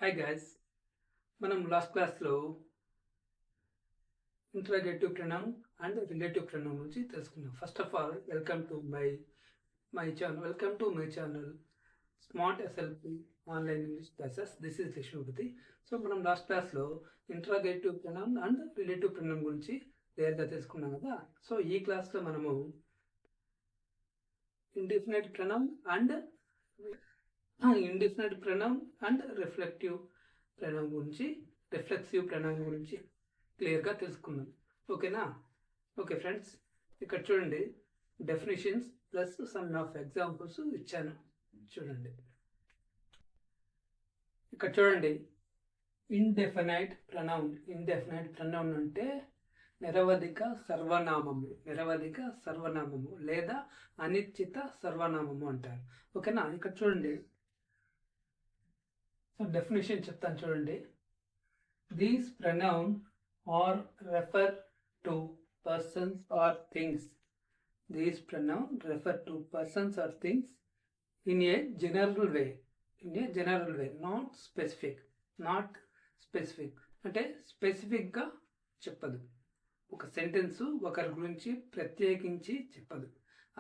Hi guys, మనం last క్లాస్లో interrogative pronoun and relative pronoun గురించి తెలుసుకున్నాం. First of all welcome to my channel smart SLP online English classes. This is Lakshmipathi. So మనం last క్లాస్లో interrogative pronoun and relative pronoun గురించి క్లియర్గా తెలుసుకున్నాం కదా. సో ఈ క్లాస్లో మనము indefinite pronoun and reflexive pronoun గురించి క్లియర్గా తెలుసుకుందాం. ఓకేనా? ఓకే ఫ్రెండ్స్, ఇక్కడ చూడండి, definitions plus some of examples ఇచ్చాను. చూడండి, ఇక్కడ చూడండి, ఇండెఫినైట్ ప్రొనౌన్ అంటే నిరవధిక సర్వనామము లేదా అనిశ్చిత సర్వనామము అంటారు. ఓకేనా? ఇక్కడ చూడండి, సో డెఫినేషన్ చెప్తాను చూడండి. These pronoun are refer to persons or things. These pronouns refer to persons or things in a general way, not specific. అంటే స్పెసిఫిక్గా చెప్పదు. ఒక సెంటెన్స్ ఒకరి గురించి ప్రత్యేకించి చెప్పదు.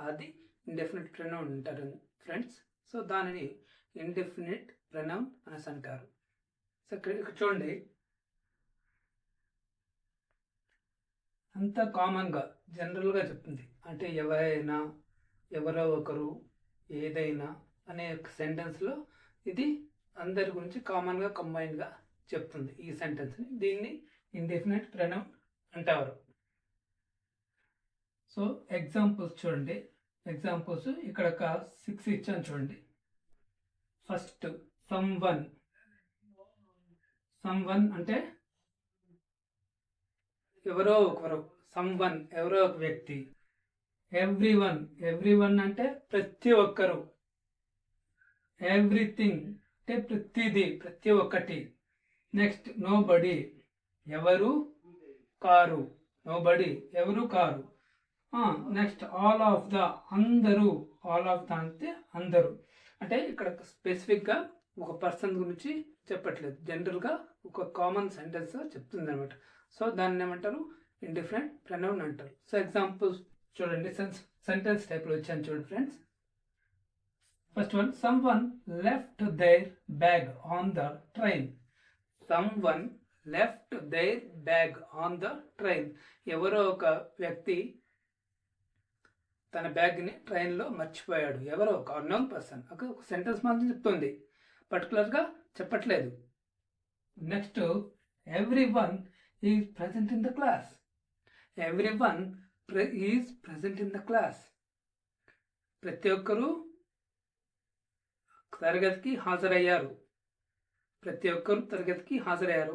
అది ఇండెఫినిట్ ప్రొనౌన్ అంటారు ఫ్రెండ్స్. సో దానిని ఇండెఫినిట్ ప్రొనౌన్ అనేసి అంటారు. సో ఇక్కడ చూడండి, అంత కామన్గా జనరల్గా చెప్తుంది. అంటే ఎవరో ఒకరు, ఏదైనా అనే ఒక సెంటెన్స్లో ఇది అందరి గురించి కామన్గా కంబైన్గా చెప్తుంది. ఈ సెంటెన్స్ని దీన్ని ఇండెఫినిట్ ప్రొనౌన్ అంటారు. సో ఎగ్జాంపుల్స్ చూడండి. ఎగ్జాంపుల్స్ ఇక్కడ ఒక 6 ఇచ్చాను చూడండి. ఫస్ట్ సమ్వన్ అంటే ఎవరో ఒకరు. సమ్వన్ ఎవరో ఒక వ్యక్తి. ఎవ్రీవన్ అంటే ప్రతి ఒక్కరు. ఎవ్రీథింగ్ అంటే ప్రతిదీ, ప్రతి ఒక్కటి. నెక్స్ట్ నోబడి ఎవరు car. Next all of the అందరూ. అంటే అందరూ. అంటే ఇక్కడ స్పెసిఫిక్గా ఒక పర్సన్ గురించి చెప్పట్లేదు, జనరల్గా ఒక కామన్ సెంటెన్స్ చెప్తుంది అనమాట. సో దాన్ని ఏమంటారు? ఇండిఫినెంట్ ప్రొనౌన్ అంటారు. సో ఎగ్జాంపుల్స్ చూడండి, సెంటెన్స్ టైప్లో వచ్చాను చూడండి friends. First one, someone left their bag on the train. ఎవరో ఒక వ్యక్తి తన బ్యాగ్ని ట్రైన్లో మర్చిపోయాడు. ఎవరో ఒక అన్నోన్ పర్సన్. ఒక సెంటెన్స్ మాత్రం చెప్తుంది, పర్టికులర్గా చెప్పట్లేదు. Next, everyone is present in the class. ప్రతి ఒక్కరూ తరగతికి హాజరయ్యారు.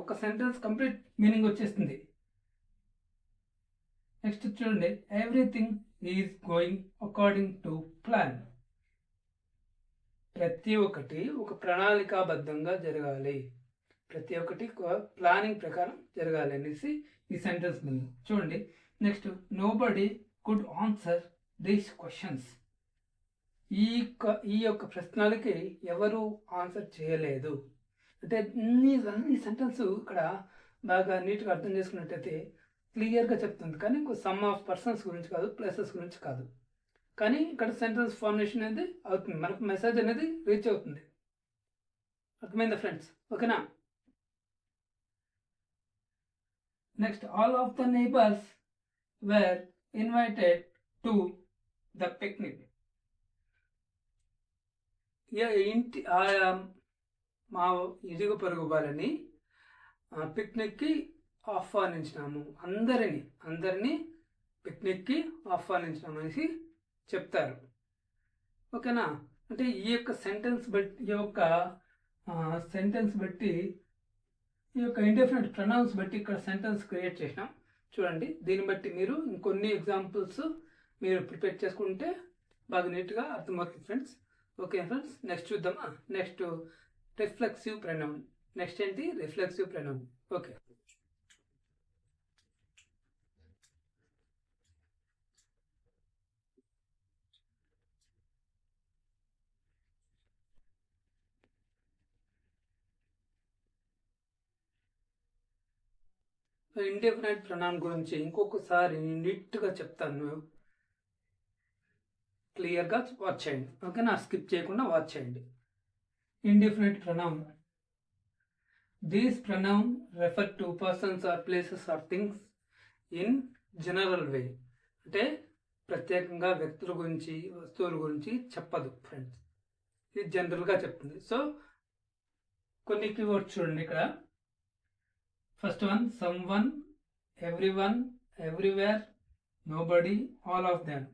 ఒక సెంటెన్స్ కంప్లీట్ మీనింగ్ వచ్చేస్తుంది. నెక్స్ట్ చూడండి, everything is going according to plan. ప్రతి ఒక్కటి ఒక ప్రణాళికాబద్ధంగా జరగాలి. ప్రతి ఒక్కటి ప్లానింగ్ ప్రకారం జరగాలి అనేసి ఈ సెంటెన్స్ మీనింగ్. చూడండి, next, nobody could answer these questions. ఈ యొక్క ప్రశ్నలకి ఎవరు ఆన్సర్ చేయలేదు. అంటే అన్ని సెంటెన్స్ ఇక్కడ బాగా నీట్గా అర్థం చేసుకున్నట్టయితే క్లియర్గా చెప్తుంది. కానీ సమ్ ఆఫ్ పర్సన్స్ గురించి కాదు, ప్లేసెస్ గురించి కాదు. కానీ ఇక్కడ సెంటెన్స్ ఫార్మేషన్ అనేది అవుతుంది, మనకు మెసేజ్ అనేది రీచ్ అవుతుంది. అర్థమైందా ఫ్రెండ్స్? ఓకేనా? Next, all of the neighbours were invited to the picnic. మా ఇరుగు పొరుగు వాళ్ళని పిక్నిక్కి ఆహ్వానించినాము. అందరినీ పిక్నిక్కి ఆహ్వానించినాము అనేసి చెప్తారు. ఓకేనా? అంటే ఈ యొక్క సెంటెన్స్ బట్టి ఈ యొక్క ఇండెఫినిట్ ప్రొనౌన్స్ బట్టి ఇక్కడ సెంటెన్స్ క్రియేట్ చేసినాం. చూడండి, దీన్ని బట్టి మీరు ఇంకొన్ని ఎగ్జాంపుల్స్ మీరు ప్రిపేర్ చేసుకుంటే బాగా నీట్గా అర్థమవుతుంది ఫ్రెండ్స్. ఓకే ఫ్రెండ్స్, నెక్స్ట్ చూద్దామా? Next reflexive pronoun. నెక్స్ట్ ఏంటి? Reflexive pronoun. Okay, indefinite pronoun గురించి ఇంకొకసారి నీట్గా చెప్తాను, క్లియర్గా వాచ్ చేయండి. ఓకేనా, స్కిప్ చేయకుండా వాచ్ చేయండి. Indefinite pronoun. These pronoun refer to persons or places or things in general way. అంటే ప్రత్యేకంగా వ్యక్తుల గురించి వస్తువుల గురించి చెప్పదు ఫ్రెండ్స్, ఇది జనరల్గా చెప్తుంది. సో కొన్ని కీవర్డ్స్ చూడండి ఇక్కడ. First one, someone, everyone, everywhere, nobody, all of them.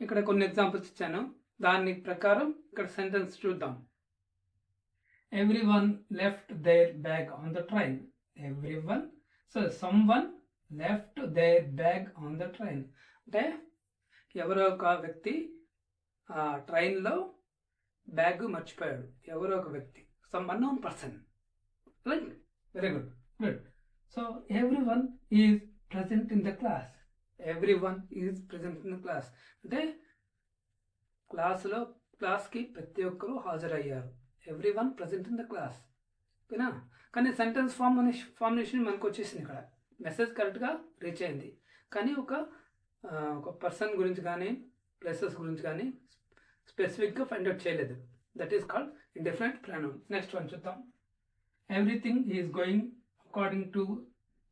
ఇక్కడ కొన్ని ఎగ్జాంపుల్స్ ఇచ్చాను, దాని ప్రకారం ఇక్కడ సెంటెన్స్ చూద్దాం. Everyone left their bag on the train. Everyone, so someone left their bag on the train అంటే ఎవరో ఒక వ్యక్తి ఆ ట్రైన్లో బ్యాగ్ మర్చిపోయాడు. ఎవరో ఒక వ్యక్తి, some unknown person. Right, very good, good. So every one is present in the class. Every one is present in the class అంటే క్లాస్కి ప్రతి ఒక్కరూ హాజరయ్యారు. Every one present in the class. ఓకేనా, కానీ సెంటెన్స్ ఫార్ములేషన్ మనకు వచ్చేసింది. ఇక్కడ మెసేజ్ కరెక్ట్గా రీచ్ అయింది, కానీ ఒక పర్సన్ గురించి కానీ ప్లేసెస్ గురించి కానీ స్పెసిఫిక్గా ఫైండ్ అవుట్ చేయలేదు. That is called indefinite pronoun. Next one చూద్దాం. Everything is going according to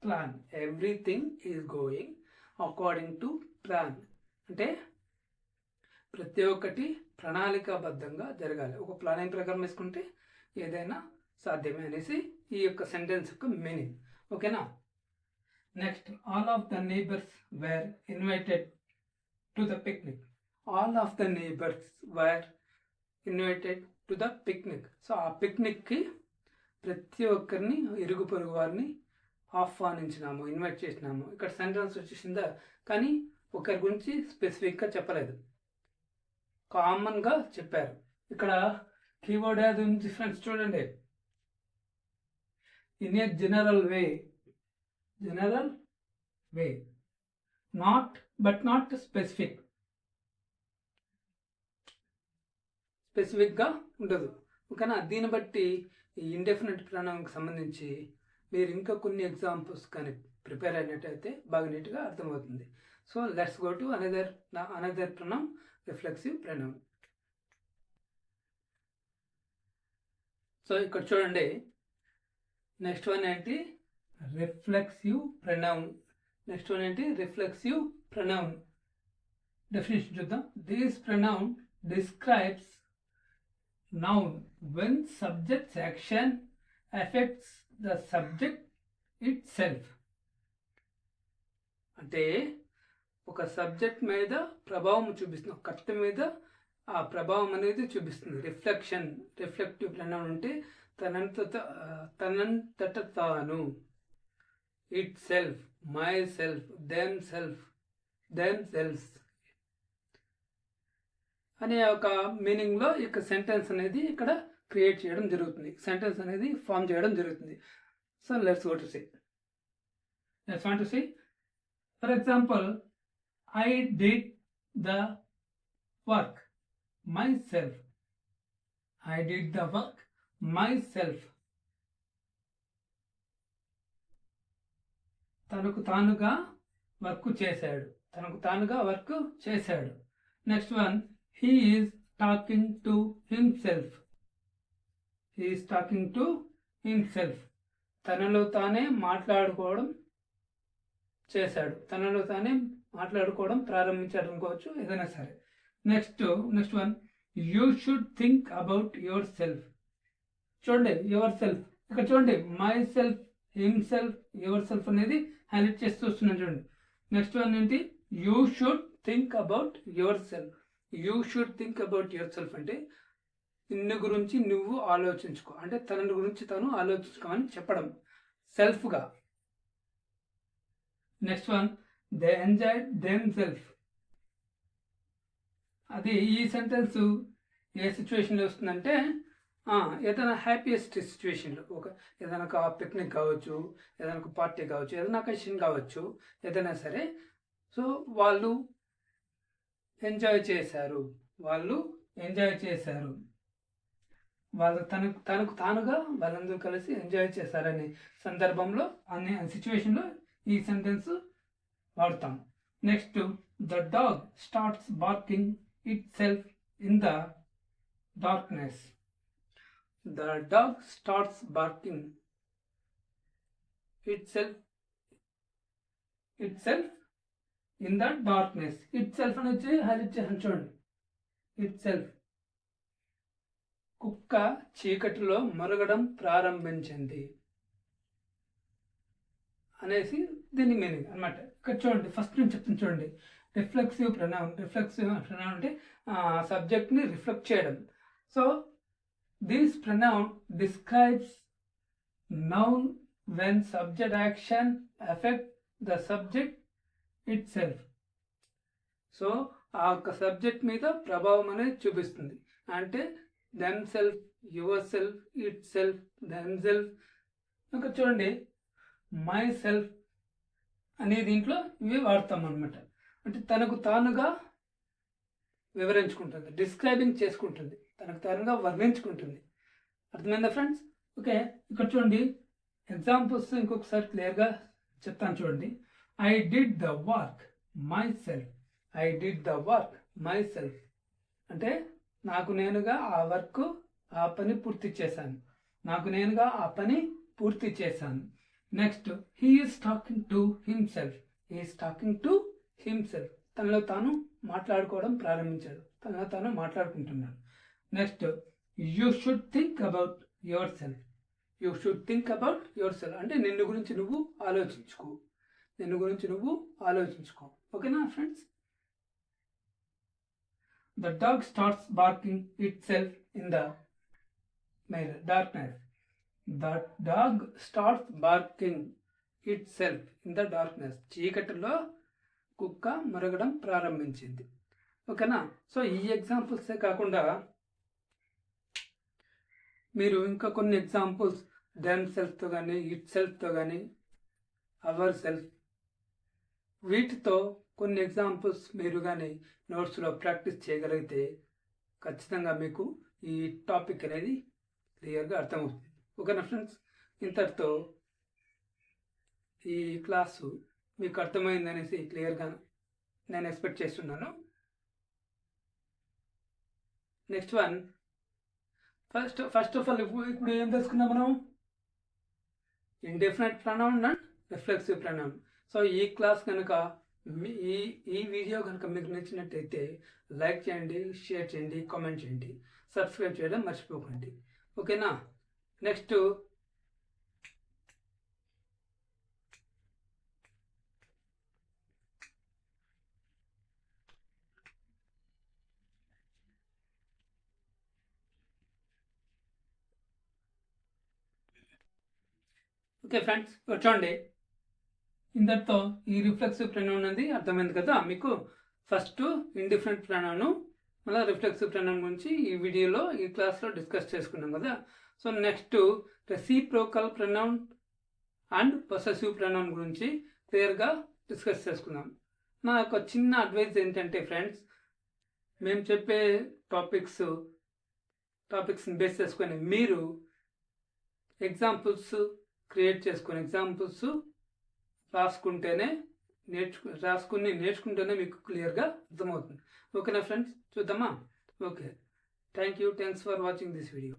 plan. Everything is going according to plan అంటే ప్రతి ఒక్కటి ప్రణాళికాబద్ధంగా జరగాలి. ఒక ప్లానింగ్ ప్రకారం వేసుకుంటే ఏదైనా సాధ్యమే అనేసి ఈ యొక్క సెంటెన్స్ యొక్క మీనింగ్. ఓకేనా, next, all of the neighbours were invited to the picnic. All of the neighbours were invited to the picnic. So ఆ పిక్నిక్కి ప్రతి ఒక్కరిని, ఇరుగు పొరుగు వారిని ఆహ్వానించినాము, ఇన్వైట్ చేసినాము. ఇక్కడ సెంటెన్స్ వచ్చేసిందా, కానీ ఒకరి గురించి స్పెసిఫిక్గా చెప్పలేదు, కామన్గా చెప్పారు. ఇక్కడ కీవర్డ్ ఏది ఉంది ఫ్రెండ్స్ చూడండి. In a general way. General way, not but not specific. స్పెసిఫిక్గా ఉండదు. ఓకేనా, దీన్ని బట్టి ఈ ఇండెఫినెట్ ప్రొనౌన్కి సంబంధించి మీరు ఇంకా కొన్ని ఎగ్జాంపుల్స్ కానీ ప్రిపేర్ అయినట్టయితే బాగా నీట్గా అర్థమవుతుంది. So let's go to another pronoun, reflexive pronoun. So ఇక్కడ చూడండి, నెక్స్ట్ వన్ ఏంటి, రిఫ్లెక్సివ్ ప్రొనౌన్. నెక్స్ట్ వన్ ఏంటి, రిఫ్లెక్సివ్ ప్రొనౌన్. డెఫినేషన్ చూద్దాం. This pronoun describes noun when subjects action effects the subject it self. అంటే ఒక సబ్జెక్ట్ మీద ప్రభావం చూపిస్తుంది, ఒక కర్త మీద ఆ ప్రభావం అనేది చూపిస్తుంది. రిఫ్లెక్టివ్ ప్రొనౌన్ అంటే తనంతట తాను, it self, my self, them self అనే ఒక మీనింగ్లో ఇక సెంటెన్స్ అనేది ఇక్కడ క్రియేట్ చేయడం జరుగుతుంది, సెంటెన్స్ అనేది ఫామ్ చేయడం జరుగుతుంది. So let's want to see for example, I did the work myself. I did the work myself. తనకు తానుగా వర్క్ చేశాడు. Next one, he is talking to himself. తనలో తానే మాట్లాడుకోవడం ప్రారంభించాడు అనుకోవచ్చు, ఏదైనా సరే. Next one, you should think about your self. చూడండి, యువర్ సెల్ఫ్ ఇక్కడ చూడండి, my self, himself, your self అనేది హైలైట్ చేస్తూ వస్తున్నాను చూడండి. నెక్స్ట్ వన్ ఏంటి, you should think about yourself. అంటే నిన్ను గురించి నువ్వు ఆలోచించుకో, అంటే తన గురించి తను ఆలోచించుకోమని చెప్పడం సెల్ఫ్గా. Next one, they enjoyed themselves. అది ఈ సెంటెన్స్ ఏ సిచ్యువేషన్లో వస్తుందంటే ఏదైనా హ్యాపీయెస్ట్ సిచ్యువేషన్లో, ఏదైనా ఒక పిక్నిక్ కావచ్చు, ఏదైనా ఒక పార్టీ కావచ్చు, ఏదైనా అకేషన్ కావచ్చు, ఏదైనా సరే. సో వాళ్ళు ఎంజాయ్ చేశారు. వాళ్ళు తనకు తానుగా వాళ్ళందరూ కలిసి ఎంజాయ్ చేశారనే సందర్భంలో అనే సిచ్యువేషన్లో ఈ సెంటెన్స్ వాడతాం. Next, the dog starts barking it self in the darkness. The dog starts barking itself in the darkness. itself అని వచ్చి హైలైట్ చేసాను చూడండి. itself కుక్క చీకటిలో మొరగడం ప్రారంభించింది అనేసి దీని మీనింగ్ అన్నమాట. ఇక్కడ చూడండి, ఫస్ట్ నేను చెప్తాను చూడండి. రిఫ్లెక్సివ్ ప్రొనౌన్ అంటే సబ్జెక్ట్ని రిఫ్లెక్ట్ చేయడం. So this pronoun describes noun when subject action affect the subject itself. So ఆ యొక్క సబ్జెక్ట్ మీద ప్రభావం అనేది చూపిస్తుంది. అంటే them self, your self, it self, them self. ఇంకా చూడండి, మై సెల్ఫ్ అనే దీంట్లో ఇవి వాడతాం అనమాట. అంటే తనకు తానుగా వివరించుకుంటుంది, డిస్క్రైబింగ్ చేసుకుంటుంది, తనకు తానుగా వర్ణించుకుంటుంది. అర్థమైందా ఫ్రెండ్స్? ఓకే, ఇక్కడ చూడండి ఎగ్జాంపుల్స్ ఇంకొకసారి క్లియర్గా చెప్తాను చూడండి. I did the work my self. I did the work my self అంటే నాకు నేనుగా ఆ పని పూర్తి చేశాను. నాకు నేనుగా ఆ పని పూర్తి చేశాను. Next, he is talking to himself. He is talking to himself. తనలో తాను మాట్లాడుకోవడం ప్రారంభించాడు, తనలో తాను మాట్లాడుకుంటున్నాడు. Next, you should think about yourself. You should think about yourself అంటే నిన్ను గురించి నువ్వు ఆలోచించుకో, నిన్ను గురించి నువ్వు ఆలోచించుకో. ఓకేనా friends? The dog starts barking it self in the darkness. The dog starts barking it self in the darkness. చీకటిలో కుక్క మరగడం ప్రారంభించింది. ఓకేనా? సో ఈ ఎగ్జాంపుల్సే కాకుండా మీరు ఇంకా కొన్ని ఎగ్జాంపుల్స్ దెమ్ సెల్ఫ్తో కానీ, ఇట్ సెల్ఫ్తో కానీ, అవర్ సెల్ఫ్, వీటితో కొన్ని ఎగ్జాంపుల్స్ మీరు కానీ నోట్స్లో ప్రాక్టీస్ చేయగలిగితే ఖచ్చితంగా మీకు ఈ టాపిక్ అనేది క్లియర్గా అర్థమవుతుంది. ఓకేనా ఫ్రెండ్స్? ఇంతటితో ఈ క్లాసు మీకు అర్థమైందనేసి క్లియర్గా నేను ఎక్స్పెక్ట్ చేస్తున్నాను. Next one, first of all ఇప్పుడు ఏం తెలుసుకున్నాం మనం? Indefinite pronoun and reflexive pronoun. So ఈ క్లాస్ కనుక ఈ వీడియో కనుక మీకు నచ్చినట్టయితే లైక్ చేయండి, షేర్ చేయండి, కామెంట్ చేయండి, సబ్స్క్రైబ్ చేయడం మర్చిపోకండి. ఓకేనా? నెక్స్ట్ ఓకే ఫ్రెండ్స్, చూడండి, ఇంతటితో ఈ రిఫ్లెక్సివ్ ప్రొనౌన్ అనేది అర్థమైంది కదా మీకు. ఫస్ట్ ఇండిఫరెంట్ ప్రొనౌన్, మళ్ళీ రిఫ్లెక్సివ్ ప్రొనౌన్ గురించి ఈ వీడియోలో ఈ క్లాస్లో డిస్కస్ చేసుకున్నాం కదా. So next reciprocal pronoun and possessive pronoun గురించి క్లియర్గా డిస్కస్ చేసుకుందాం. నా యొక్క చిన్న అడ్వైజ్ ఏంటంటే ఫ్రెండ్స్, మేము చెప్పే టాపిక్స్ని బేస్ చేసుకొని మీరు ఎగ్జాంపుల్స్ క్రియేట్ చేసుకుని ఎగ్జాంపుల్స్ రాసుకుని నేర్చుకుంటేనే మీకు క్లియర్గా అర్థమవుతుంది. ఓకేనా ఫ్రెండ్స్? చూద్దామా? Okay, thanks for watching this video.